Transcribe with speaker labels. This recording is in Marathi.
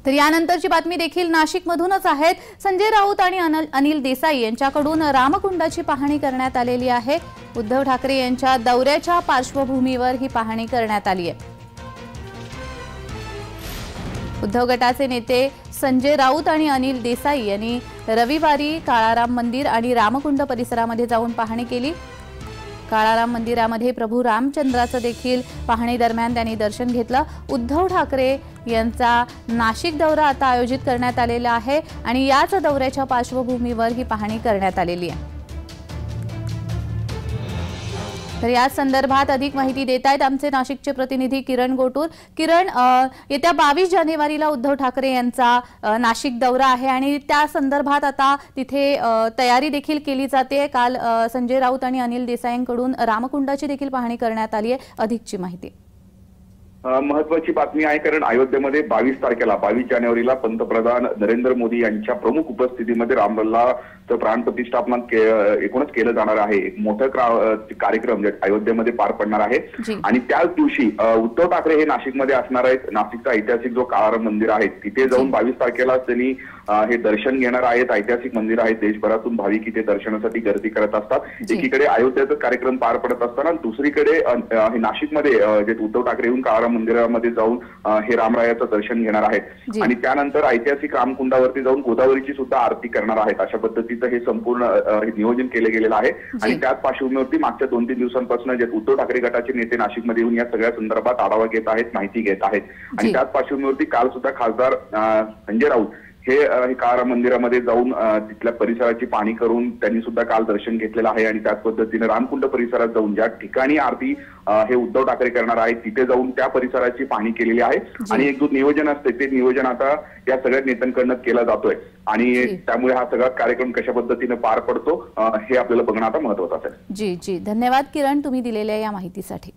Speaker 1: तर यानंतरची बातमी देखील नाशिकमधूनच आहे। संजय राऊत आणि अनिल देसाई यांच्याकडून रामकुंडाची पाहणी करण्यात आलेली आहे। उद्धव ठाकरे यांच्या दौऱ्याच्या पार्श्वभूमीवर ही पाहणी करण्यात आली आहे। उद्धव गटाचे नेते संजय राऊत आणि अनिल देसाई यांनी रविवारी काळाराम मंदिर आणि रामकुंड परिसरामध्ये जाऊन पाहणी केली। काळाराम मंदिरामध्ये प्रभू रामचंद्राचं देखील पाहणी दरम्यान त्यांनी दर्शन घेतलं। उद्धव ठाकरे यांचा नाशिक दौरा आता आयोजित करण्यात आलेला आहे आणि याच दौऱ्याच्या पार्श्वभूमीवर ही पाहणी करण्यात आलेली आहे। तर या संदर्भात अधिक माहिती देत आहेत आमचे नाशिकचे प्रतिनिधी किरण गोटूर। किरण, येत्या 22 जानेवारीला उद्धव ठाकरे यांचा नाशिक दौरा आहे आणि त्या संदर्भात आता तिथे तयारी देखील केली जाते। काल संजय राऊत आणि अनिल देसाईंकडून रामकुंडाची देखील पाहणी करण्यात आली आहे। अधिकची माहिती।
Speaker 2: महत्वाची बातमी आहे, कारण अयोध्येमध्ये 22 तारखेला 22 जानेवारीला पंतप्रधान नरेंद्र मोदी यांच्या प्रमुख उपस्थितीमध्ये रामलल्लाचं प्राण प्रतिष्ठापना एकूणच केलं जाणार आहे। एक मोठा कार्यक्रम अयोध्येमध्ये पार पडणार आहे आणि त्याच दिवशी उद्धव ठाकरे हे नाशिकमध्ये असणार आहेत। नाशिकचा ऐतिहासिक जो काळाराम मंदिर आहे तिथे जाऊन 22 तारखेला त्यांनी हे दर्शन घेणार आहेत। ऐतिहासिक मंदिर आहे, देशभरातून भाविक इथे दर्शनासाठी गर्दी करत असतात। एकीकडे अयोध्येचा कार्यक्रम पार पडत असताना दुसरीकडे हे नाशिकमध्ये जे उद्धव ठाकरे येऊन काळाराम मंदिरामध्ये जाऊन हे रामरायाचं दर्शन घेणार आहेत आणि त्यानंतर ऐतिहासिक रामकुंडावरती जाऊन गोदावरीची सुद्धा आरती करणार आहेत। अशा पद्धतीचं हे संपूर्ण नियोजन केले गेलेलं आहे आणि त्याच पार्श्वभूमीवरती मागच्या 2-3 दिवसांपासून जे उद्धव ठाकरे गटाचे नेते नाशिकमध्ये येऊन या सगळ्या संदर्भात आढावा घेत आहेत, माहिती घेत आहेत आणि त्याच पार्श्वभूमीवरती काल सुद्धा खासदार संजय राऊत हे काळाराम मंदिरामध्ये जाऊन तिथल्या परिसराची पाहणी करून त्यांनी सुद्धा काल दर्शन घेतलेलं आहे आणि त्याच पद्धतीने रामकुंड परिसरात जाऊन ज्या ठिकाणी आरती हे उद्धव ठाकरे करणार आहेत तिथे जाऊन त्या परिसराची पाहणी केलेली आहे आणि एक जो नियोजन असते ते नियोजन आता या सगळ्या नेत्यांकडून केलं जातोय आणि त्यामुळे हा सगळा कार्यक्रम कशा पद्धतीने पार पडतो हे आपल्याला बघणं आता महत्त्वाचं आहे।
Speaker 1: जी, धन्यवाद किरण, तुम्ही दिलेल्या या माहितीसाठी।